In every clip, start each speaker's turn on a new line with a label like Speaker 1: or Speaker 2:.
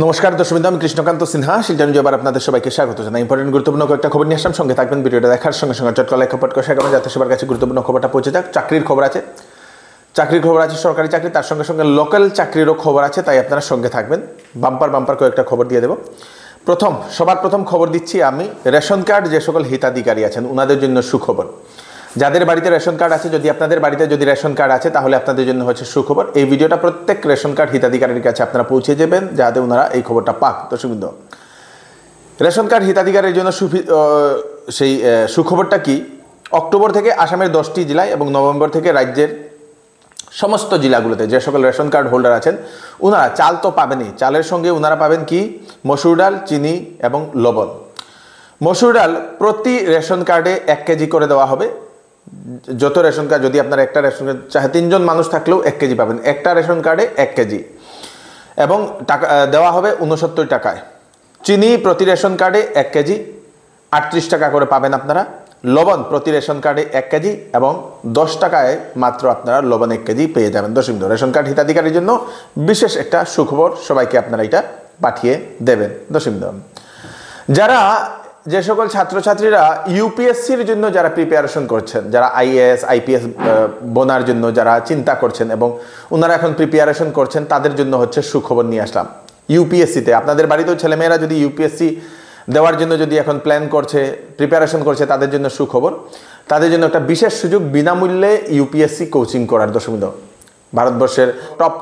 Speaker 1: নমস্কার দর্শকবৃন্দ, আমি কৃষ্ণকান্ত সিনহা শিলচর নিউজে আপনাদের সবাইকে স্বাগত জানাই। ইম্পর্টেন্ট গুরুত্বপূর্ণ কয়েকটা খবর নিয়ে আসলাম, সঙ্গে থাকবেন। ভিডিওটা দেখার সঙ্গে সঙ্গে চটকা লাইক কমেন্ট করে শেয়ার করবেন যাতে সবার কাছে গুরুত্বপূর্ণ খবরটা পৌঁছে যাক। চাকরির খবর আছে, সরকারি চাকরি, তার সঙ্গে সঙ্গে লোকাল চাকরিরও খবর আছে, তাই আপনারা সঙ্গে থাকবেন। বাম্পার কয়েকটা খবর দিয়ে দেবো। সবার প্রথম খবর দিচ্ছি আমি, রেশন কার্ড যে সকল হিতাধিকারী আছেন ওনাদের জন্য সুখবর। যাদের বাড়িতে রেশন কার্ড আছে, যদি আপনাদের বাড়িতে যদি রেশন কার্ড আছে তাহলে আপনাদের জন্য হচ্ছে সুখবর। এই ভিডিওটা প্রত্যেক রেশন কার্ড হিতাধিকারীর কাছে আপনারা পৌঁছে যাবেন যাতে ওনারা এই খবরটা পাক। দর্শকবৃন্দ, রেশন কার্ড হিতাধিকারীর জন্য সেই সুখবরটা কি? অক্টোবর থেকে আসামের 10টি জেলায় এবং নভেম্বর থেকে রাজ্যের সমস্ত জেলাগুলোতে যে সকল রেশন কার্ড হোল্ডার আছেন ওনারা চাল তো পাবেনই, চালের সঙ্গে ওনারা পাবেন কি? মসুর ডাল, চিনি এবং লবণ। মসুর ডাল প্রতি রেশন কার্ডে 1 কেজি করে দেওয়া হবে। যত রেশন কার্ড, যদি আপনার একটা রেশন কার্ড চাহে 3 জন মানুষ থাকলেও 1 কেজি পাবেন, একটা রেশন কার্ডে 1 কেজি, এবং টাকা দেওয়া হবে 69 টাকায়। চিনি প্রতি রেশন কার্ডে 1 কেজি, 38 টাকা করে পাবেন আপনারা। লবণ প্রতি রেশন কার্ডে 1 কেজি এবং 10 টাকায় মাত্র আপনারা লবণ 1 কেজি পেয়ে যাবেন। দর্শকবৃন্দ, রেশন কার্ড হিতাধিকারীর জন্য বিশেষ একটা সুখবর, সবাইকে আপনারা এটা পাঠিয়ে দেবেন। দর্শকবৃন্দ, যারা যে সকল ছাত্রছাত্রীরা ইউপিএসসির জন্য যারা প্রিপারেশন করছেন, যারা আইএএস আইপিএস বনার জন্য যারা চিন্তা করছেন এবং ওনারা এখন প্রিপারেশন করছেন, তাদের জন্য হচ্ছে সুখবর নিয়ে আসলাম। ইউপিএসসিতে আপনাদের বাড়িতেও ছেলেমেয়েরা যদি ইউপিএসসি দেওয়ার জন্য যদি এখন প্ল্যান করছে, প্রিপারেশন করছে, তাদের জন্য সুখবর। তাদের জন্য একটা বিশেষ সুযোগ, বিনামূল্যে ইউপিএসসি কোচিং করার। দর্শকবৃন্দ, ভারতবর্ষের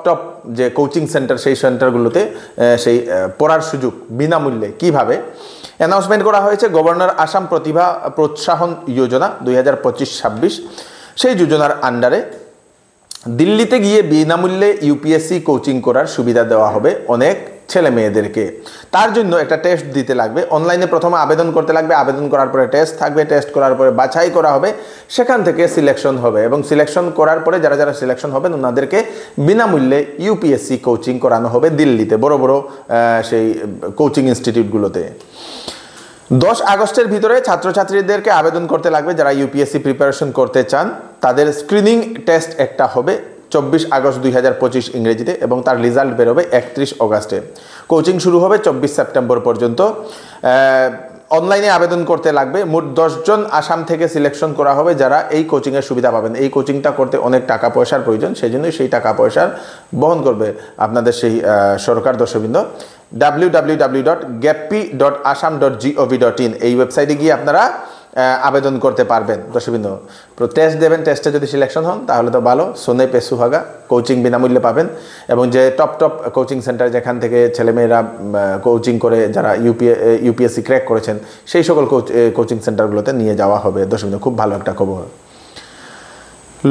Speaker 1: টপ যে কোচিং সেন্টার, সেই সেন্টারগুলোতে সেই পড়ার সুযোগ বিনামূল্যে। কিভাবে অ্যানাউন্সমেন্ট করা হয়েছে? গভর্নর আসাম প্রতিভা প্রোৎসাহন যোজনা 2025-26, সেই যোজনার আন্ডারে দিল্লিতে গিয়ে বিনামূল্যে ইউপিএসসি কোচিং করার সুবিধা দেওয়া হবে অনেক ছেলে মেয়েদেরকে। তার জন্য একটা টেস্ট দিতে লাগবে, অনলাইনে প্রথমে আবেদন করতে লাগবে, আবেদন করার পরে টেস্ট থাকবে, টেস্ট করার পরে বাছাই করা হবে, সেখান থেকে সিলেকশন হবে এবং সিলেকশন করার পরে যারা যারা সিলেকশন হবেন ওনাদেরকে বিনামূল্যে ইউপিএসসি কোচিং করানো হবে দিল্লিতে, বড় বড় সেই কোচিং ইনস্টিটিউটগুলোতে। 10 আগস্টের ভিতরে ছাত্রছাত্রীদেরকে আবেদন করতে লাগবে যারা ইউপিএসসি প্রিপারেশন করতে চান। তাদের স্ক্রিনিং টেস্ট একটা হবে 24 আগস্ট 2025 ইংরেজিতে এবং তার রেজাল্ট বেরোবে 31 অগাস্টে। কোচিং শুরু হবে 24 সেপ্টেম্বর পর্যন্ত। অনলাইনে আবেদন করতে লাগবে। মোট 10 জন আসাম থেকে সিলেকশন করা হবে যারা এই কোচিংয়ের সুবিধা পাবেন। এই কোচিংটা করতে অনেক টাকা পয়সার প্রয়োজন, সেই জন্যই সেই টাকা পয়সার বহন করবে আপনাদের সেই সরকার। দর্শকবৃন্দ, www.gappy.assam.gov.in এই ওয়েবসাইটে গিয়ে আপনারা আবেদন করতে পারবেন। দর্শকবৃন্দ, টেস্ট দেবেন, টেস্টে যদি সিলেকশন হন তাহলে তো ভালো, সোনে পে সুহাগা, কোচিং বিনামূল্যে পাবেন। এবং যে টপ কোচিং সেন্টার যেখান থেকে ছেলেমেয়েরা কোচিং করে যারা ইউপিএসসি ক্র্যাক করেছেন, সেই সকল কোচিং সেন্টারগুলোতে নিয়ে যাওয়া হবে। দর্শকবৃন্দ, খুব ভালো একটা খবর।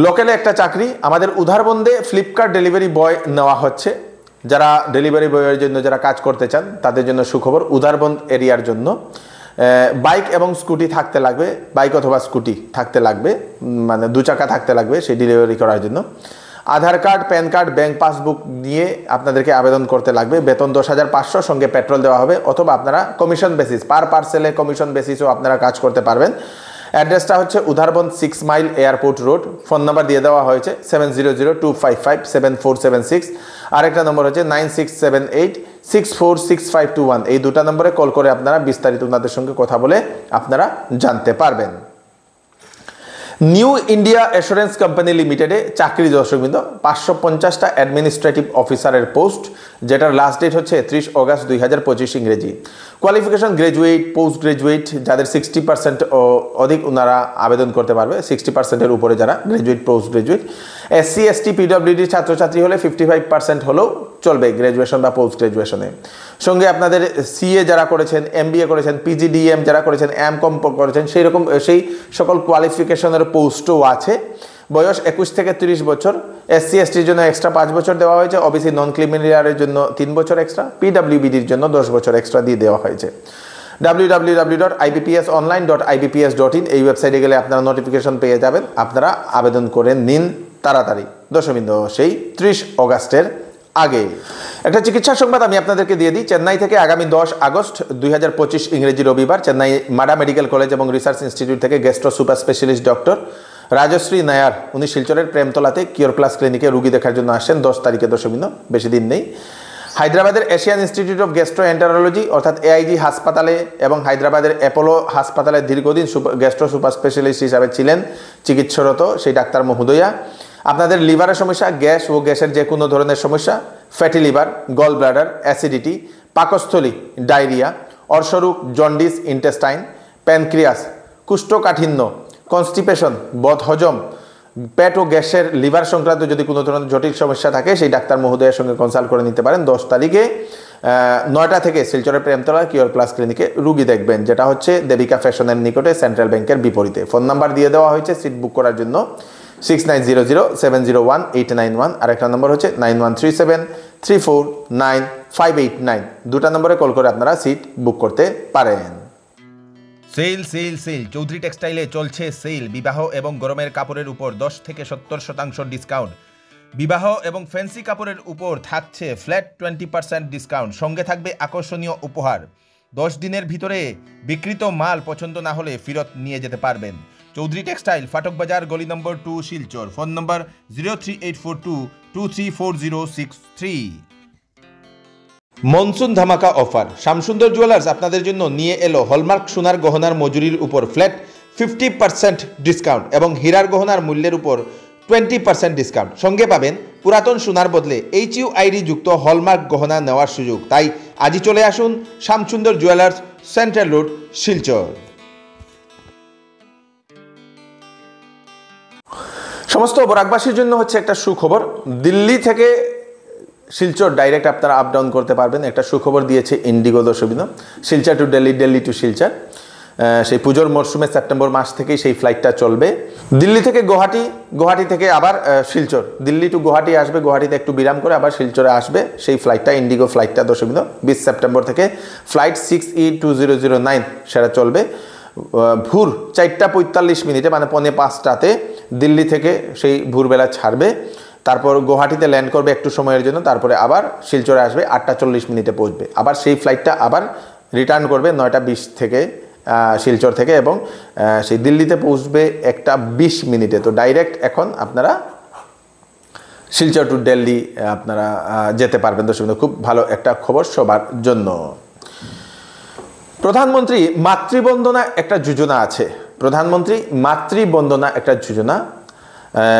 Speaker 1: লোকালে একটা চাকরি আমাদের উধারবন্দে ফ্লিপকার্ট ডেলিভারি বয় নেওয়া হচ্ছে। যারা ডেলিভারি বয়ের জন্য যারা কাজ করতে চান তাদের জন্য সুখবর। উধারবন্দ এরিয়ার জন্য বাইক এবং স্কুটি থাকতে লাগবে, বাইক অথবা স্কুটি থাকতে লাগবে, মানে 2 চাকা থাকতে লাগবে সেই ডেলিভারি করার জন্য। Aadhaar card, PAN card, bank passbook নিয়ে আপনাদেরকে আবেদন করতে লাগবে। বেতন 10,500, সঙ্গে পেট্রোল দেওয়া হবে, অথবা আপনারা কমিশন বেসিস, পার পার্সেলে কমিশন বেসিসও আপনারা কাজ করতে পারবেন। অ্যাড্রেসটা হচ্ছে Udharbond 6 mile airport road. Phone number দিয়ে দেওয়া হয়েছে 7002557476। আরেকটা নম্বর হচ্ছে 9678646521। এই দুটা নম্বরে কল করে আপনারা বিস্তারিত ওনাদের সঙ্গে কথা বলে আপনারা জানতে পারবেন। নিউ ইন্ডিয়া অ্যাসুরেন্স কোম্পানি লিমিটেডে চাকরি। দর্শকবৃন্দ, 550টা অ্যাডমিনিস্ট্রেটিভ অফিসারের পোস্ট, যেটার লাস্ট ডেট হচ্ছে 30 অগাস্ট 2025 ইংরেজি। কোয়ালিফিকেশন গ্রাজুয়েট, পোস্ট গ্রাজুয়েট, যাদের 60% অধিক ওনারা আবেদন করতে পারবে। 60%-এর উপরে যারা graduate, post graduate. SC ST PWD ছাত্রছাত্রী হলে 55% হলেও চলবে গ্রাজুয়েশন বা পোস্ট গ্রাজুয়েশনে। সঙ্গে আপনাদের CA যারা করেছেন, MBA করেছেন, PGDM যারা করেছেন, MCOM করেছেন, সেই সকল কোয়ালিফিকেশনের পোস্টও আছে। বয়স 21 থেকে 30 বছর। SC STর জন্য এক্সট্রা 5 বছর দেওয়া হয়েছে। OBC নন ক্রিমিনালের জন্য 3 বছর এক্সট্রা। PWBDর জন্য 10 বছর এক্সট্রা দিয়ে দেওয়া হয়েছে। www.ibps.online.ibps.in এই ওয়েবসাইটে গেলে আপনারা নোটিফিকেশন পেয়ে যাবেন। আপনারা আবেদন করে নিন তাড়াতাড়ি। দর্শকবৃন্দ, সেই 30 অগাস্টের আগে। একটা চিকিৎসা সংবাদ আমি আপনাদেরকে দিয়ে দিই। চেন্নাই থেকে আগামী 10 আগস্ট 2025 ইংরেজি রবিবার চেন্নাই মাডা মেডিকেল কলেজ এবং রিসার্চ ইনস্টিটিউট থেকে gastro super specialist doctor Rajashree Nair, উনি শিলচরের প্রেমতলাতে কিওর প্লাস ক্লিনিকে রুগী দেখার জন্য আসছেন 10 তারিখে। দর্শকবৃন্দ, বেশি দিন নেই। হায়দ্রাবাদের এশিয়ান ইনস্টিটিউট অফ গ্যাস্ট্রোএন্টারোলজি অর্থাৎ এআইজি হাসপাতালে এবং হায়দ্রাবাদের অ্যাপোলো হাসপাতালে দীর্ঘদিন গ্যাস্ট্রো সুপার স্পেশালিস্ট হিসাবে ছিলেন চিকিৎসারত সেই ডাক্তার মহোদয়া। আপনাদের লিভারের সমস্যা, গ্যাস ও গ্যাসের যে কোনো ধরনের সমস্যা, fatty liver, gall bladder, acidity, পাকস্থলী, ডায়রিয়া, অর্শরোগ, জন্ডিস, ইন্টেস্টাইন, প্যানক্রিয়াস, কোষ্ঠকাঠিন্য, কনস্টিপেশন, বদহজম, পেট ও গ্যাসের লিভার সংক্রান্ত যদি কোনো ধরনের জটিল সমস্যা থাকে সেই ডাক্তার মহোদয়ের সঙ্গে কনসাল্ট করে নিতে পারেন। 10 তারিখে 9টা থেকে শিলচরের প্রেমতলা কিওর প্লাস ক্লিনিকে রুগী দেখবেন, যেটা হচ্ছে দেবিকা ফ্যাশনের নিকটে সেন্ট্রাল ব্যাংকের বিপরীতে। ফোন নাম্বার দিয়ে দেওয়া হয়েছে সিট বুক করার জন্য 6900701891, আর একটা নম্বর হচ্ছে 9137349589। দুটা নম্বরে কল করে আপনারা সিট বুক করতে পারেন।
Speaker 2: সেল সেল সেল চৌধুরী টেক্সটাইলে চলছে সেল। বিবাহ এবং গরমের কাপড়ের উপর 10 থেকে 70% ডিসকাউন্ট। বিবাহ এবং ফ্যান্সি কাপড়ের উপর থাকছে ফ্ল্যাট 20% ডিসকাউন্ট, সঙ্গে থাকবে আকর্ষণীয় উপহার। 10 দিনের ভিতরে বিক্রিত মাল পছন্দ না হলে ফেরত নিয়ে যেতে পারবেন। চৌধুরী টেক্সটাইল, ফাটক বাজার, গলি number 2, Silchar. Phone number 03842234063।
Speaker 1: Monsoon ধামাকা অফার। শ্যামসুন্দর জুয়েলার্স আপনাদের জন্য নিয়ে এলো হলমার্ক সোনার গহনার মজুরির উপর ফ্ল্যাট 50% ডিসকাউন্ট এবং হীরার গহনার মূল্যের উপর 20% ডিসকাউন্ট। সঙ্গে পাবেন পুরাতন সোনার বদলে HUID যুক্ত হলমার্ক গহনা নেওয়ার সুযোগ। তাই আজই চলে আসুন Shyamsundar jewellers, central road, Silchar. সমস্ত বরাকবাসীর জন্য হচ্ছে একটা সুখবর। দিল্লি থেকে শিলচর ডাইরেক্ট আপনারা আপ ডাউন করতে পারবেন। একটা সুখবর দিয়েছে ইন্ডিগো দর্শকবৃন্দ। Silchar to Delhi, Delhi to Silchar. সেই পুজোর মরশুমে সেপ্টেম্বর মাস থেকেই সেই ফ্লাইটটা চলবে। দিল্লি থেকে গুয়াহাটি, গুয়াহাটি থেকে আবার শিলচর, দিল্লি টু গুয়াহাটি আসবে, গুয়াহাটিতে একটু বিরাম করে আবার শিলচরে আসবে সেই ফ্লাইটটা, ইন্ডিগো ফ্লাইটটা দর্শকবৃন্দ। 20 সেপ্টেম্বর থেকে ফ্লাইট 6E2009 সেটা চলবে। ভোর 4টা 45 মানে 4:45 দিল্লি থেকে সেই ভোরবেলা ছাড়বে। তারপর গুয়াহাটিতে ল্যান্ড করবে একটু সময়ের জন্য, তারপরে আবার শিলচরে আসবে, 8টা 40 পৌঁছবে। আবার সেই ফ্লাইটটা আবার রিটার্ন করবে 9টা 20 থেকে শিলচর থেকে, এবং সেই দিল্লিতে পৌঁছবে 1টা 20 তো ডাইরেক্ট এখন আপনারা শিলচর টু দিল্লি আপনারা যেতে পারবেন দর্শক। খুব ভালো একটা খবর সবার জন্য। প্রধানমন্ত্রী মাতৃবন্দনা একটা যোজনা আছে। প্রধানমন্ত্রী মাতৃবন্দনা একটা যোজনা।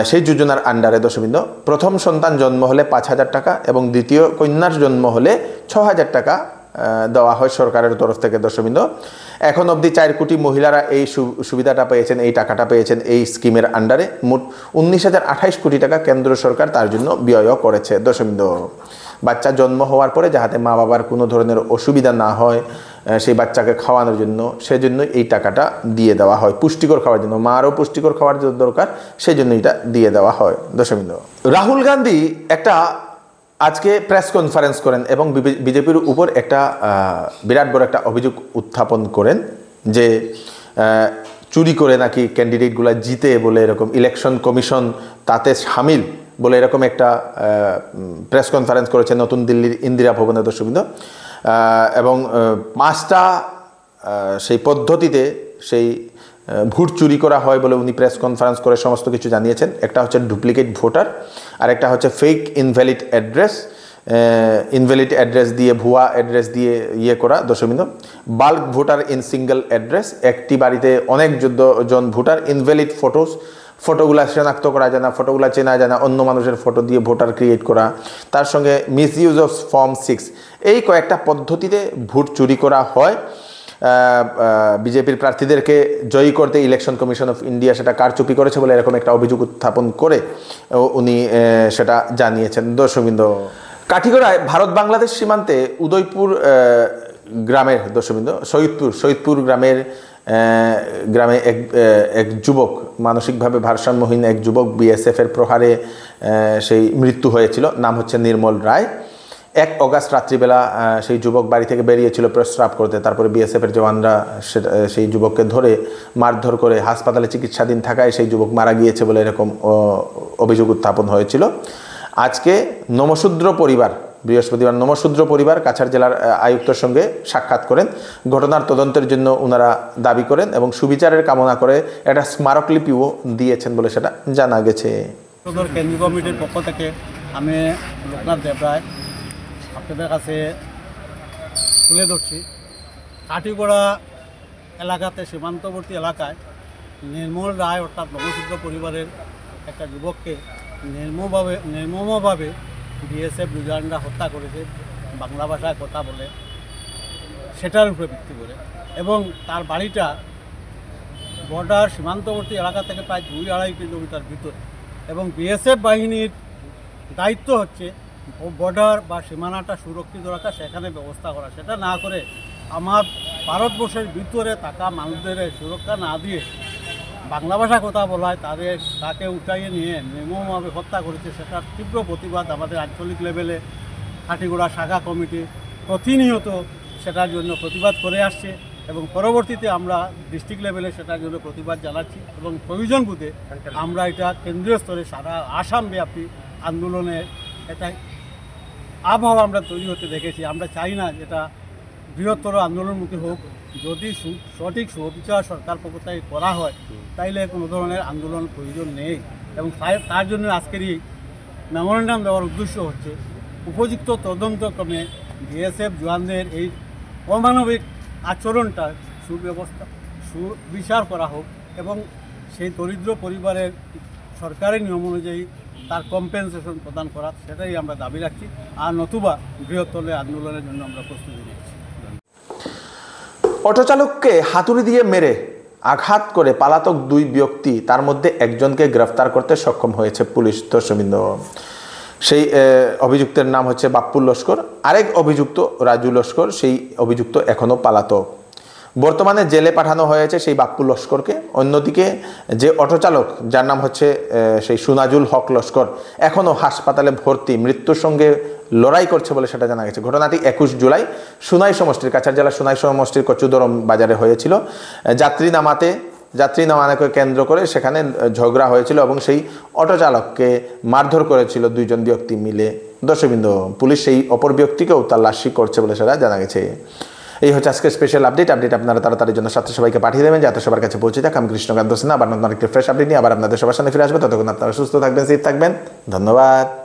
Speaker 1: সেই যোজনার আন্ডারে দর্শকবৃন্দ প্রথম সন্তান জন্ম হলে 5,000 টাকা এবং দ্বিতীয় কন্যার জন্ম হলে 6,000 টাকা দেওয়া হয় সরকারের তরফ থেকে দর্শকবৃন্দ। এখন অবধি 4 কোটি মহিলারা এই সুবিধাটা পেয়েছেন, এই টাকাটা পেয়েছেন এই স্কিমের আন্ডারে। মোট 19,028 কোটি টাকা কেন্দ্র সরকার তার জন্য ব্যয় করেছে দর্শকবৃন্দ। বাচ্চা জন্ম হওয়ার পরে যাতে মা বাবার কোনো ধরনের অসুবিধা না হয় সেই বাচ্চাকে খাওয়ানোর জন্য, সেজন্য এই টাকাটা দিয়ে দেওয়া হয়। পুষ্টিকর খাওয়ার জন্য, মারও পুষ্টিকর খাওয়ার দরকার, সেই জন্য এটা দিয়ে দেওয়া হয় দর্শকবৃন্দ। রাহুল গান্ধী একটা আজকে প্রেস কনফারেন্স করেন এবং বিজেপির উপর একটা বিরাট বড় একটা অভিযোগ উত্থাপন করেন যে চুরি করে নাকি ক্যান্ডিডেটগুলো জিতে বলে এরকম ইলেকশন কমিশন তাতে সামিল বলে এরকম একটা প্রেস কনফারেন্স করেছে নতুন দিল্লির ইন্দিরা ভবনে দর্শকবৃন্দ। এবং 5টা সেই পদ্ধতিতে সেই ভোট চুরি করা হয় বলে উনি প্রেস কনফারেন্স করে সমস্ত কিছু জানিয়েছেন। একটা হচ্ছে ডুপ্লিকেট ভোটার, আর একটা হচ্ছে fake invalid address. Invalid address দিয়ে, ভুয়া অ্যাড্রেস দিয়ে করা দর্শকবৃন্দ। Bulk voter in single address, একটি বাড়িতে অনেক জন ভোটার। ইনভ্যালিড ফটোগুলা শনাক্ত করা যায় না, ফটোগুলা চেনা যায় না, অন্য মানুষের ফটো দিয়ে ভোটার ক্রিয়েট করা। তার সঙ্গে মিসইউজ অফ ফর্ম 6, এই কয়েকটা পদ্ধতিতে ভোট চুরি করা হয়। বিজেপির প্রার্থীদেরকে জয়ী করতে ইলেকশন কমিশন অফ ইন্ডিয়া সেটা কারচুপি করেছে বলে এরকম একটা অভিযোগ উত্থাপন করে উনি সেটা জানিয়েছেন দর্শকবৃন্দ। কাঠিগড়ায় ভারত বাংলাদেশ সীমান্তে উদয়পুর গ্রামের দর্শকবৃন্দ, সৈয়দপুর গ্রামে এক যুবক, মানসিকভাবে ভারসাম্যহীন এক যুবক, বিএসএফের প্রহারে সেই মৃত্যু হয়েছিল। নাম হচ্ছে নির্মল রায়। 1 অগাস্ট রাত্রিবেলা সেই যুবক বাড়ি থেকে বেরিয়েছিল প্রস্রাব করতে। তারপরে বিএসএফের জওয়ানরা সেই যুবককে ধরে মারধর করে হাসপাতালে চিকিৎসাধীন থাকায় সেই যুবক মারা গিয়েছে বলে এরকম অভিযোগ উত্থাপন হয়েছিল। আজকে নমশূদ্র পরিবার, বৃহস্পতিবার নমশূদ্র পরিবার কাছাড় জেলার আয়ুক্তর সঙ্গে সাক্ষাৎ করেন। ঘটনার তদন্তের জন্য ওনারা দাবি করেন এবং সুবিচারের কামনা করে একটা স্মারকলিপিও দিয়েছেন বলে সেটা জানা গেছে।
Speaker 3: কেন্দ্রীয় কমিটির পক্ষ থেকে আমি লোকনাথ দেবরায় আপনাদের কাছে তুলে ধরছি। কাঠিগড়া এলাকাতে, সীমান্তবর্তী এলাকায় নির্মল রায় অর্থাৎ নবসূদ্র পরিবারের একটা যুবককে নির্মমভাবে বিএসএফ জওয়ানরা হত্যা করেছে, বাংলা ভাষায় কথা বলে, সেটার উপরে ভিত্তি করে। এবং তার বাড়িটা বর্ডার সীমান্তবর্তী এলাকা থেকে প্রায় 2-2.5 কিলোমিটার ভিতরে। এবং বিএসএফ বাহিনীর দায়িত্ব হচ্ছে বর্ডার বা সীমানাটা সুরক্ষিত রাখা, সেখানে ব্যবস্থা করা। সেটা না করে আমার ভারতবর্ষের ভিতরে থাকা মানুষদের সুরক্ষা না দিয়ে বাংলা ভাষা কথা বলায় তাকে উঠাইয়ে নিয়ে নির্মমভাবে হত্যা করেছে। সেটার তীব্র প্রতিবাদ আমাদের আঞ্চলিক লেভেলে কাঠিগড়া শাখা কমিটি প্রতিনিয়ত সেটার জন্য প্রতিবাদ করে আসছে এবং পরবর্তীতে আমরা ডিস্ট্রিক্ট লেভেলে সেটার জন্য প্রতিবাদ জানাচ্ছি এবং প্রয়োজন বোধে আমরা এটা কেন্দ্রীয় স্তরে সারা আসামব্যাপী আন্দোলনের এটা আবহাওয়া আমরা তৈরি হতে দেখেছি। আমরা চাই না এটা বৃহত্তর আন্দোলনমুখী হোক। যদি সঠিক সুবিচার সরকার পক্ষ থেকে করা হয় তাইলে কোনো ধরনের আন্দোলন প্রয়োজন নেই। এবং তার জন্য আজকের এই মেমোরেন্ডাম দেওয়ার উদ্দেশ্য হচ্ছে উপযুক্ত তদন্তক্রমে বিএসএফ জওয়ানদের এই অমানবিক আচরণটা সুবিচার করা হোক এবং সেই দরিদ্র পরিবারের সরকারি নিয়ম অনুযায়ী তার কম্পেনসেশন প্রদান করা, সেটাই আমরা দাবি রাখছি। আর নতুবা বৃহত্তর আন্দোলনের জন্য আমরা প্রস্তুতি নিচ্ছি।
Speaker 1: অটো চালককে হাতুড়ি দিয়ে মেরে আঘাত করে পালাতক 2 ব্যক্তি, তার মধ্যে একজনকে গ্রেফতার করতে সক্ষম হয়েছে পুলিশ। দর্শকবৃন্দ, সেই অভিযুক্তের নাম হচ্ছে বাপ্পু লস্কর। আরেক অভিযুক্ত রাজু লস্কর, সেই অভিযুক্ত এখনও পালাতক। বর্তমানে জেলে পাঠানো হয়েছে সেই বাপ্পু লস্করকে। অন্যদিকে যে অটো চালক, যার নাম হচ্ছে সেই সুনাজুল হক লস্কর, এখনও হাসপাতালে ভর্তি, মৃত্যুর সঙ্গে লড়াই করছে বলে সেটা জানা গেছে। ঘটনাটি 21 জুলাই সুনাই সমষ্টির, কাছাড় জেলার সুনাই সমষ্টির কচুদরম বাজারে হয়েছিল। যাত্রী নামানোকে কেন্দ্র করে সেখানে ঝগড়া হয়েছিল এবং সেই অটো চালককে মারধর করেছিল 2 জন ব্যক্তি মিলে। দর্শকবৃন্দ, পুলিশ সেই অপর ব্যক্তিকেও তল্লাশি করছে বলে সেটা জানা গেছে। এই হচ্ছে আজকের স্পেশাল আপডেট। আপনারা তাড়াতাড়ির জন্য সাথে সবাইকে পাঠিয়ে দেবেন যাতে সবার কাছে পৌঁছে যাক। আমি কৃষ্ণকান্ত সিনহা আবার নতুন একটি ফ্রেশ আপডেট নিয়ে আবার আপনাদের সবার সামনে ফিরে আসবো। ততক্ষণ আপনারা সুস্থ থাকবেন, সেফ থাকবেন। ধন্যবাদ।